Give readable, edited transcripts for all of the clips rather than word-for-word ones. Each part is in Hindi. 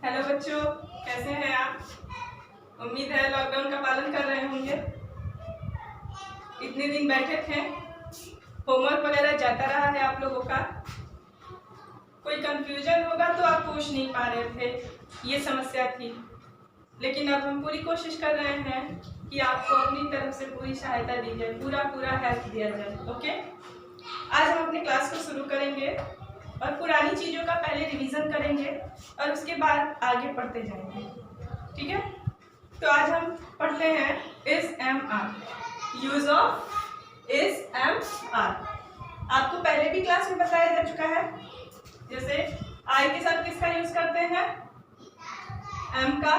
हेलो बच्चों, कैसे हैं आप? उम्मीद है लॉकडाउन का पालन कर रहे होंगे। इतने दिन बैठे थे, होमवर्क वगैरह जाता रहा है आप लोगों का। कोई कंफ्यूजन होगा तो आप पूछ नहीं पा रहे थे, ये समस्या थी। लेकिन अब हम पूरी कोशिश कर रहे हैं कि आपको अपनी तरफ से पूरी सहायता दी जाए, पूरा हेल्प दिया जाए। ओके, आज हम अपनी क्लास को शुरू करेंगे और पुरानी चीज़ों का पहले रिवीजन करेंगे और उसके बाद आगे पढ़ते जाएंगे। ठीक है, तो आज हम पढ़ते हैं is am are, use of is am are. आपको पहले भी क्लास में बताया जा चुका है। जैसे आई के साथ किसका यूज करते हैं? एम का।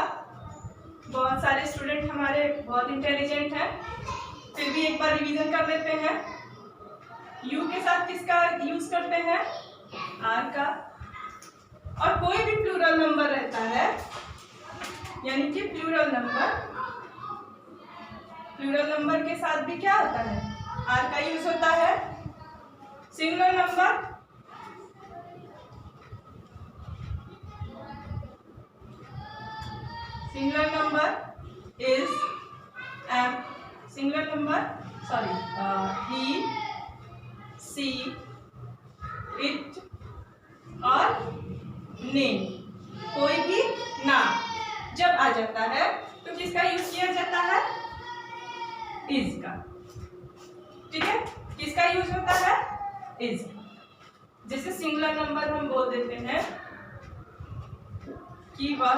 बहुत सारे स्टूडेंट हमारे बहुत इंटेलिजेंट हैं, फिर भी एक बार रिवीजन कर लेते हैं। यू के साथ किसका यूज करते हैं? आर का। और कोई भी प्लूरल नंबर रहता है, यानी कि प्लूरल नंबर के साथ भी क्या होता है? आर का यूज होता है। Singular number is am. Singular number he, she, it और नेम, कोई भी नाम जब आ जाता है तो किसका यूज किया जाता है? इज का। ठीक है, किसका यूज होता है? इज। जैसे सिंगुलर नंबर हम बोल देते हैं कि वह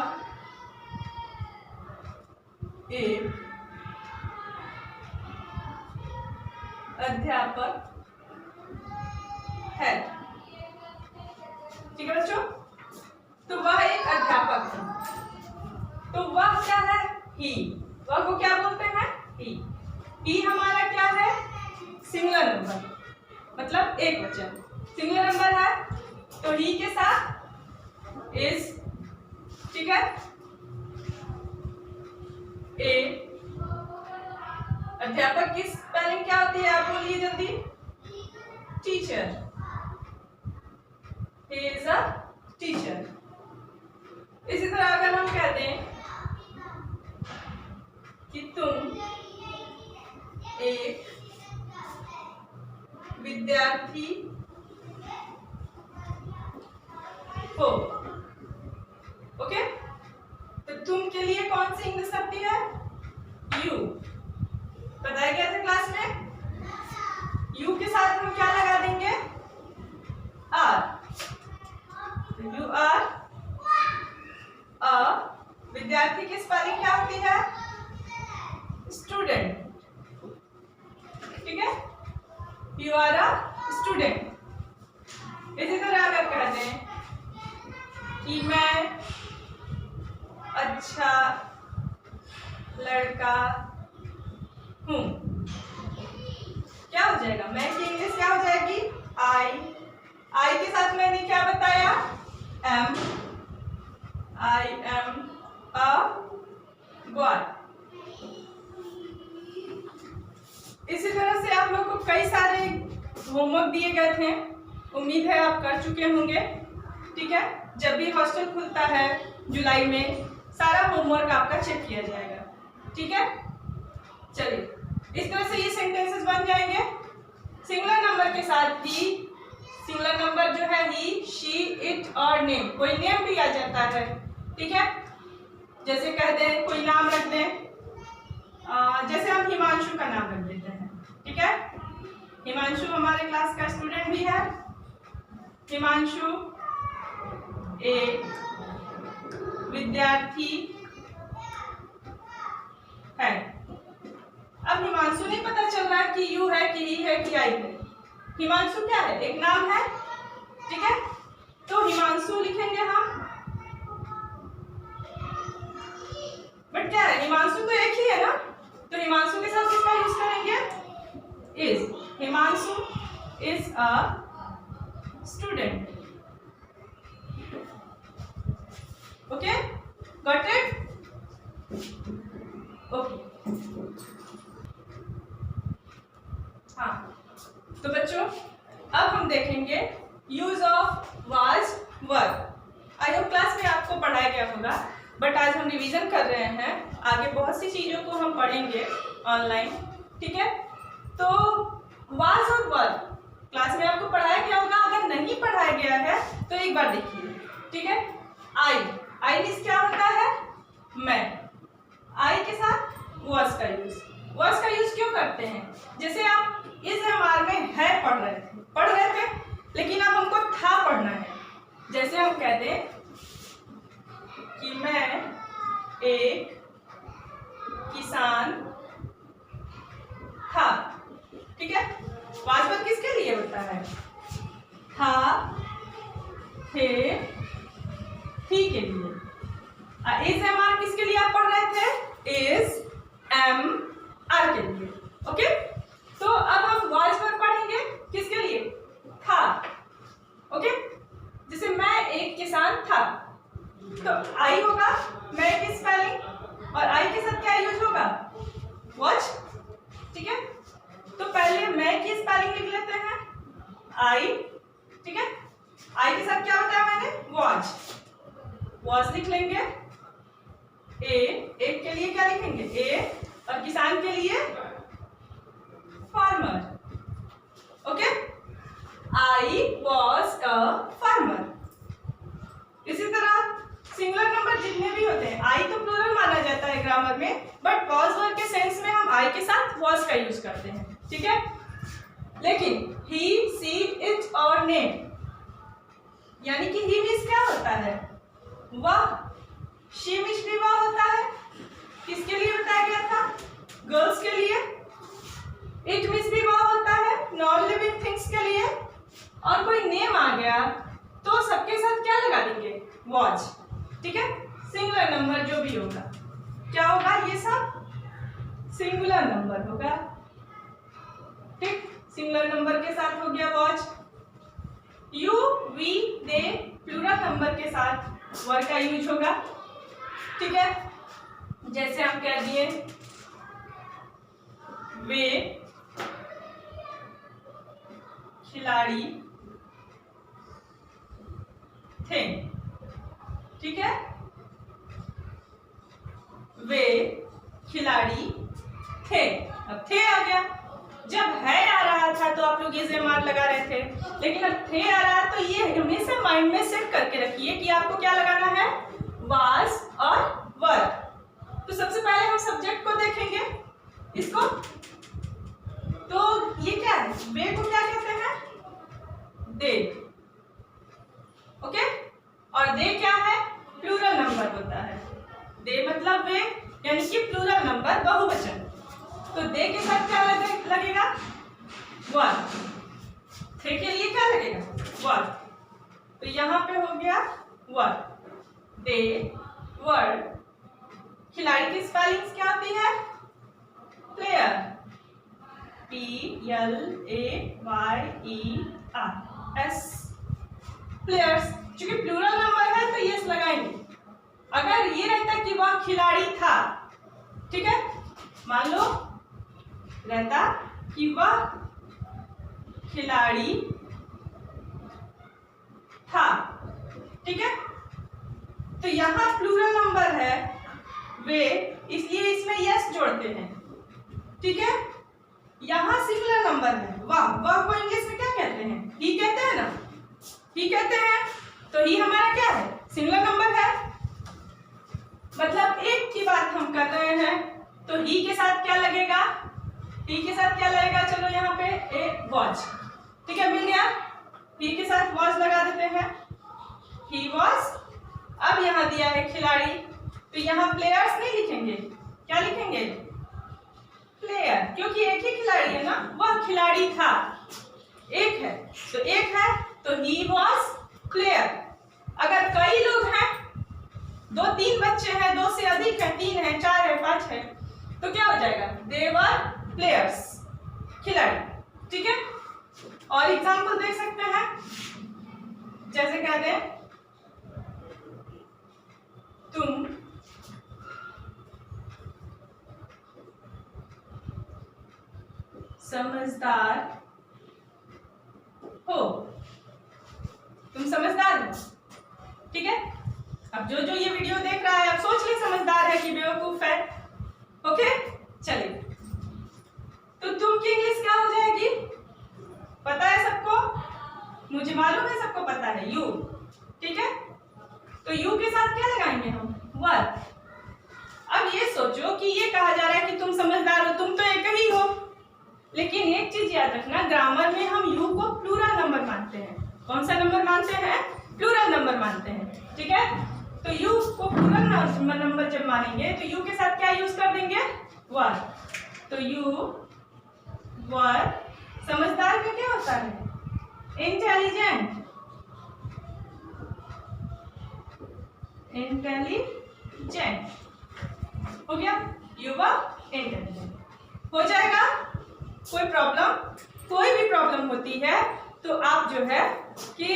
एक अध्यापक है। ठीक है बच्चों, तो वह एक अध्यापक है। तो वह क्या है? ही। वह को क्या बोलते हैं? ही। ही हमारा क्या है? सिंगुलर नंबर, मतलब एक वचन। सिंगुलर नंबर है तो ही के साथ इज। ठीक है, ए। अध्यापक की स्पेलिंग क्या होती है? आप बोलिए जल्दी। Teacher. He is a teacher। इसी तरह अगर हम कहते हैं कि तुम एक विद्यार्थी हो। ओके, तो तुम के लिए कौन सी इंग्लिश शब्द है? यू। बताया गया था क्लास में। यू के साथ हम क्या लगा देंगे? आर। यू आर अ विद्यार्थी की स्पेलिंग क्या होती है? स्टूडेंट। ठीक है, यू आर अ स्टूडेंट। इसी तरह अगर कहते हैं कि मैं अच्छा लड़का हूं, क्या हो जाएगा? मैं की इंग्लिश क्या हो जाएगी? आई के साथ मैंने क्या बताया? Am. I am a boy. इसी तरह से आप लोग को कई सारे होमवर्क दिए गए थे, उम्मीद है आप कर चुके होंगे। ठीक है, जब भी हॉस्टल खुलता है जुलाई में, सारा होमवर्क आपका चेक किया जाएगा। ठीक है, चलिए इस तरह से ये सेंटेंसेस बन जाएंगे। सिंगुलर नंबर के साथ ही, सिंगुलर नंबर जो है ही, शी, इट और नेम, कोई नेम भी आ जाता है। ठीक है, जैसे कह दें, कोई नाम रख दें। जैसे हम हिमांशु का नाम रख देते हैं। ठीक है, हिमांशु हमारे क्लास का स्टूडेंट भी है। हिमांशु एक विद्यार्थी है। अब हिमांशु नहीं पता चल रहा है कि यू है कि ही है कि आई है। हिमांशु क्या है? एक नाम है। ठीक है, तो हिमांशु लिखेंगे हम, बट क्या है? हिमांशु तो एक ही है ना, तो हिमांशु के साथ किसका यूज करेंगे? Is. Himanshu is a student. Okay, got it? Okay, हाँ, तो बच्चों अब हम देखेंगे use of was were. I hope class में आपको पढ़ाया गया गया होगा, बट आज हम रिवीजन कर रहे हैं। आगे बहुत सी चीज़ों को हम पढ़ेंगे ऑनलाइन, ठीक है। तो वाज और वर क्लास में आपको पढ़ाया गया होगा, अगर नहीं पढ़ाया गया है तो एक बार देखिए, ठीक है। आई मीन्स क्या होता है? मैं। आई के साथ वाज का यूज क्यों करते हैं? जैसे आप इस एमआर में है पढ़ रहे थे, लेकिन अब हमको था पढ़ना है। जैसे हम कहते हैं कि मैं एक किसान था, ठीक है। वाजपेयी किसके लिए होता है? था, थे, थी के लिए। इज एम आर किसके लिए आप पढ़ रहे थे? इज एम आर के लिए, ओके। तो अब हम वाजपेयी पढ़ेंगे किसके लिए? था, ओके। जैसे मैं एक किसान था, तो आई होगा मैं की स्पेलिंग, और आई के साथ क्या यूज होगा? वॉच, ठीक है। तो पहले मैं की स्पेलिंग लिख लेते हैं, आई, ठीक है। आई के साथ क्या बताया मैंने? वॉच लिख लेंगे। एक के लिए क्या लिखेंगे? ए, और किसान के लिए farmer, okay. I was a farmer. इसी तरह सिंगुलर नंबर जितने भी होते हैं, आई तो प्लूरल माना जाता है ग्रामर में, बट वॉज वर के सेंस में हम आई के साथ वॉज का यूज करते हैं, ठीक है। लेकिन ही, सी, इट और नेम, यानी कि ही मीन्स क्या होता है? वह। शी मीन्स भी वह होता है। किसके लिए बताया गया था? गर्ल्स के लिए। इट मीन्स भी वह होता है, नॉन लिविंग थिंग्स के लिए। और कोई नेम आ गया तो सबके साथ क्या लगा देंगे? वॉच, ठीक है। सिंगुलर नंबर जो भी होगा क्या होगा? ये सब सिंगुलर नंबर होगा, ठीक। सिंगुलर नंबर के साथ हो गया was. You, we, they plural number के साथ वर का यूज होगा, ठीक है। जैसे हम कह दिए वे खिलाड़ी थे, ठीक है। वे खिलाड़ी थे, अब थे आ गया। जब है आ रहा था तो आप लोग ये एमआर लगा रहे थे, लेकिन अब थे आ रहा है तो ये हमेशा माइंड में सेट करके रखिए कि आपको क्या लगाना है? वाज और वर। तो सबसे पहले हम सब्जेक्ट को देखेंगे, इसको। तो ये क्या है? वे को क्या कहते हैं? दे, ओके। और दे क्या है? प्लूरल नंबर होता है। दे मतलब वे, यानी कि प्लूरल नंबर, बहुवचन। तो दे के साथ क्या लगेगा? वर। थे के लिए क्या लगेगा? वर। तो यहां पे हो गया वर, दे, वर। खिलाड़ी की स्पेलिंग्स क्या होती है? Player, PLAYERS, players. क्योंकि प्लूरल नंबर है तो यस लगाएंगे। अगर ये रहता कि वह खिलाड़ी था, ठीक है, मान लो रहता कि वह खिलाड़ी था, ठीक है। तो यहां प्लूरल नंबर है वे, इसलिए इसमें यस जोड़ते हैं, ठीक है। यहां सिंगुलर नंबर है वह को इंग्लिश में क्या कहते हैं? ही कहते हैं ना, ही कहते हैं। तो ही हमारा क्या है? सिंगुलर नंबर है, मतलब एक की बात हम कर रहे हैं। तो ही के साथ क्या लगेगा? ही के साथ क्या लगेगा? चलो यहाँ पे ए वॉच, ठीक है, मिल गया। ही के साथ वॉच लगा देते हैं, ही वॉज। अब यहाँ दिया है खिलाड़ी, तो यहाँ प्लेयर्स नहीं लिखेंगे, क्या लिखेंगे? प्लेयर, क्योंकि एक ही खिलाड़ी है ना, वह खिलाड़ी था, एक है तो एक है, तो ही वॉज प्लेयर। अगर कई लोग हैं, 2-3 बच्चे हैं, 2 से अधिक है, 3 है, 4 है, 5 है, तो क्या हो जाएगा? दे वर प्लेयर्स, खिलाड़ी, ठीक है। और एग्जाम्पल देख सकते हैं, जैसे कहते हैं तुम समझदार हो, तुम समझदार हो, ठीक है। अब जो जो ये वीडियो ठीक है। तो यू के साथ क्या लगाएंगे हम, वर। अब ये सोचो कि ये कहा जा रहा है कि तुम समझदार हो, तुम तो एक ही हो, लेकिन एक चीज याद रखना, ग्रामर में हम यू को प्लूरल नंबर मानते हैं। कौन सा नंबर मानते हैं, प्लूरल नंबर मानते हैं, ठीक है। तो यू को प्लूरल नंबर जब मानेंगे तो यू के साथ क्या यूज कर देंगे, वर। तो यू वर, समझदार का क्या होता है, इंटेलिजेंट, इंटेलिजेंट हो गया, यू वर इंटेलिजेंट हो जाएगा। कोई प्रॉब्लम, कोई भी प्रॉब्लम होती है तो आप जो है कि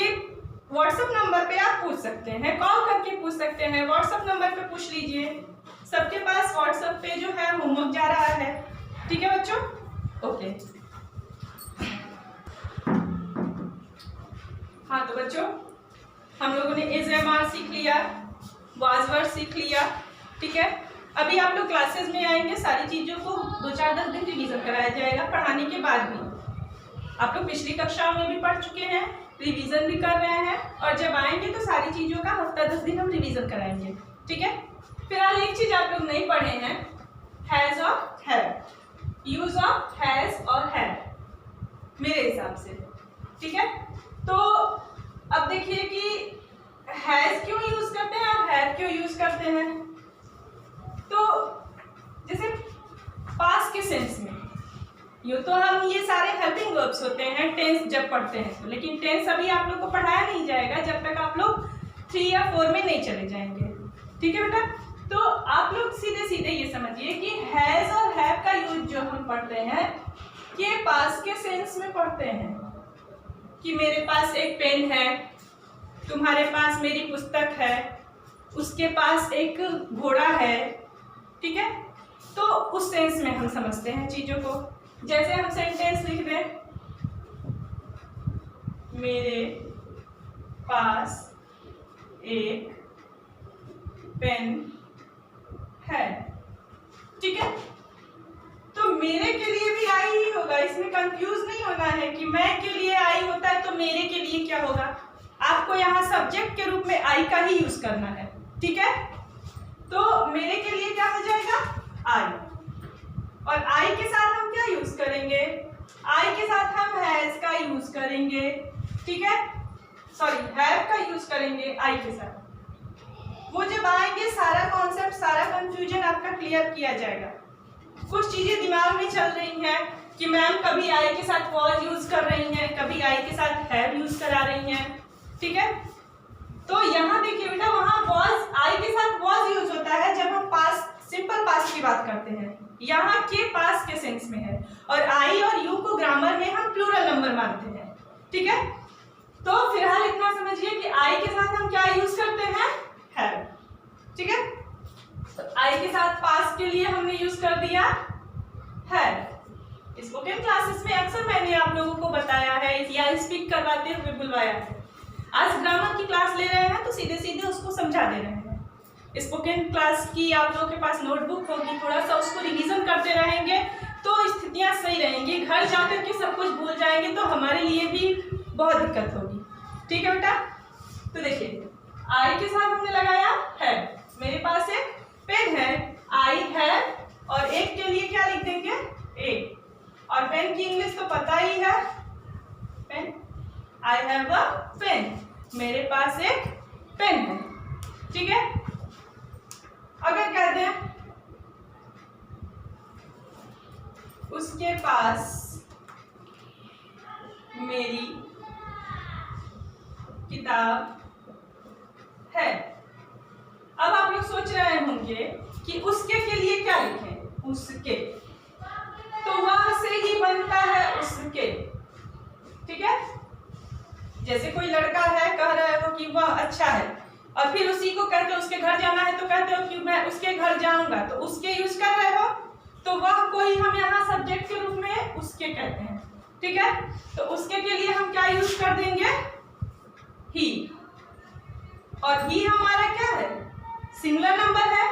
व्हाट्सएप नंबर पे आप पूछ सकते हैं, कॉल करके पूछ सकते हैं, व्हाट्सएप नंबर पे पूछ लीजिए। सबके पास व्हाट्सएप पे जो है होमवर्क जा रहा है, ठीक है बच्चों, ओके। हाँ तो बच्चों, हम लोगों ने इज एम आर सीख लिया, वाज वर्ड सीख लिया, ठीक है। अभी आप लोग क्लासेस में आएंगे, सारी चीज़ों को 2-4-10 दिन रिवीजन कराया जाएगा पढ़ाने के बाद भी। आप लोग पिछली कक्षाओं में भी पढ़ चुके हैं, रिवीजन भी कर रहे हैं, और जब आएंगे तो सारी चीज़ों का हफ्ता 10 दिन हम रिवीजन कराएंगे, ठीक है। फिलहाल एक चीज़ आप लोग नहीं पढ़े हैं, हैज़ और हैव, यूज ऑफ हैज़ और हैव मेरे हिसाब से, ठीक है। तो अब देखिए कि हैज़ क्यों यूज करते हैं और हैव क्यों यूज करते हैं। तो जैसे पास्ट के सेंस में यूँ तो हम ये सारे हेल्पिंग वर्ब्स होते हैं टेंस जब पढ़ते हैं तो, लेकिन टेंस अभी आप लोग को पढ़ाया नहीं जाएगा जब तक आप लोग 3 या 4 में नहीं चले जाएंगे, ठीक है बेटा। तो आप लोग सीधे सीधे ये समझिए कि हैज़ और हैव का यूज जो हम पढ़ते हैं ये पास्ट के सेंस में पढ़ते हैं, कि मेरे पास एक पेन है, तुम्हारे पास मेरी पुस्तक है, उसके पास एक घोड़ा है, ठीक है। तो उस सेंस में हम समझते हैं चीजों को। जैसे हम सेंटेंस लिख दें, मेरे पास एक पेन है, ठीक है। तो मेरे के लिए भी आई ही होगा, इसमें कंफ्यूज नहीं होना है कि मैं के लिए आई होता है तो मेरे के लिए क्या होगा। आपको यहाँ सब्जेक्ट के रूप में आई का ही यूज करना है, ठीक है। तो मेरे के लिए क्या हो जाएगा, आई, और आई के साथ हम क्या यूज करेंगे, आई के साथ हम हैज का यूज करेंगे, ठीक है, सॉरी हैव का यूज करेंगे आई के साथ। वो जब आएंगे सारा कॉन्सेप्ट, सारा कंफ्यूजन आपका क्लियर किया जाएगा। कुछ चीजें दिमाग में चल रही हैं कि मैम कभी आई के साथ वॉज यूज कर रही हैं, कभी आई के साथ हैव यूज करा रही हैं, ठीक है। तो यहाँ देखिए बेटा, वहां वॉज आई के साथ वॉज यूज होता है जब हम पास्ट, सिंपल पास्ट की बात करते हैं, यहाँ के पास्ट के सेंस में है, और आई और यू को ग्रामर में हम प्लूरल नंबर मानते हैं, ठीक है। तो फिलहाल इतना समझिए कि आई के साथ हम क्या यूज करते हैं, हैव, ठीक है। तो आई के साथ पास्ट के लिए हमने यूज कर दिया हैव। स्पोकन क्लासेस में अक्सर मैंने आप लोगों को बताया है या स्पीक करवाते हुए बुलवाया है। आज ग्रामर की क्लास ले रहे हैं तो सीधे सीधे उसको समझा दे रहे हैं। स्पोकन क्लास की आप लोगों के पास नोटबुक होगी, थोड़ा सा उसको रिवीजन करते रहेंगे तो स्थितियां सही रहेंगी। घर जाकर के सब कुछ भूल जाएंगे तो हमारे लिए भी बहुत दिक्कत होगी, ठीक है बेटा। तो देखिए आई के साथ हमने लगाया है, मेरे पास एक पेन है, आई है, और एक के लिए क्या लिख देंगे, एक, और पेन की इंग्लिश तो पता ही है, pen, I have a pen, मेरे पास एक पेन है, ठीक है। अगर कहते हैं उसके पास मेरी किताब है। अब आप लोग सोच रहे होंगे कि उसके के लिए क्या लिखें, उसके, तो वह से ही बनता है उसके, ठीक है। जैसे कोई लड़का है, कह रहे हो कि वह अच्छा है, और फिर उसी को कहते हो उसके घर जाना है तो कहते हो कि मैं उसके घर जाऊंगा, तो उसके यूज कर रहे हो, तो वह को ही हम यहाँ सब्जेक्ट के रूप में उसके कहते हैं, ठीक है। तो उसके के लिए हम क्या यूज कर देंगे, ही, और ही हमारा क्या है, सिंगुलर नंबर है,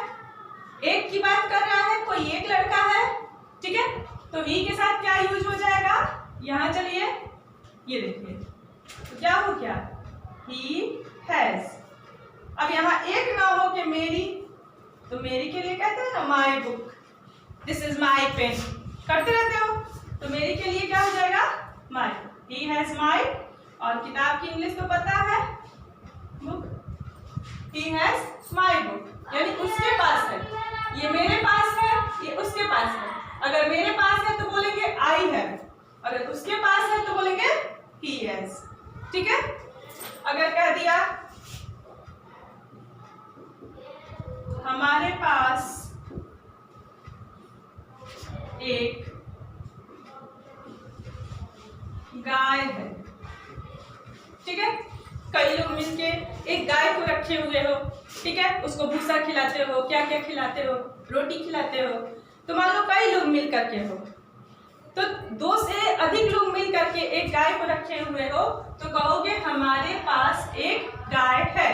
एक की बात कर रहा है, कोई एक लड़का है, ठीक है। तो ही के साथ क्या यूज हो जाएगा, यहाँ चलिए ये देखिए, तो क्या हो गया, ही हैज, मेरी, तो मेरी के लिए कहते हैं ना my book, this is my pen, करते रहते हो। तो मेरी के लिए क्या हो जाएगा, माई, ही हैज माई, और किताब की इंग्लिश तो पता है, book, he has my book, यानी उसके पास है। ये मेरे पास है, ये उसके पास है। अगर मेरे पास है तो बोलेंगे आई हैव, अगर उसके पास है तो बोलेंगे ही हैज। ठीक है। अगर कह दिया हमारे पास एक गाय है, ठीक है, कई लोग मिलके एक गाय को रखे हुए हो, ठीक है, उसको भूसा खिलाते हो, क्या क्या खिलाते हो, रोटी खिलाते हो। तो मान लो कई लोग मिल करके हो, तो 2 से अधिक लोग मिल करके एक गाय को रखे हुए हो, तो कहोगे हमारे पास एक गाय है।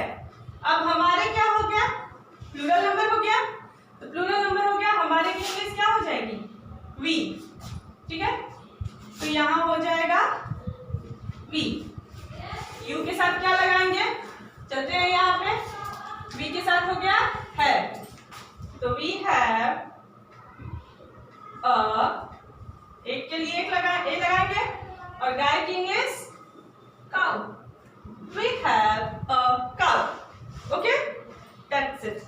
अब हमारे क्या हो गया, प्लूरल नंबर हो गया, तो प्लूरल नंबर हो गया, हमारे की इंग्लिश क्या हो जाएगी, वी। ठीक है, तो यहां हो जाएगा वी। यू के साथ क्या लगाएंगे, चलते हैं यहाँ पे, वी के साथ हो गया है, तो वी हैव अ, एक के लिए एक लगाएंगे, और गाय की English cow, we have a cow. Okay, that's it.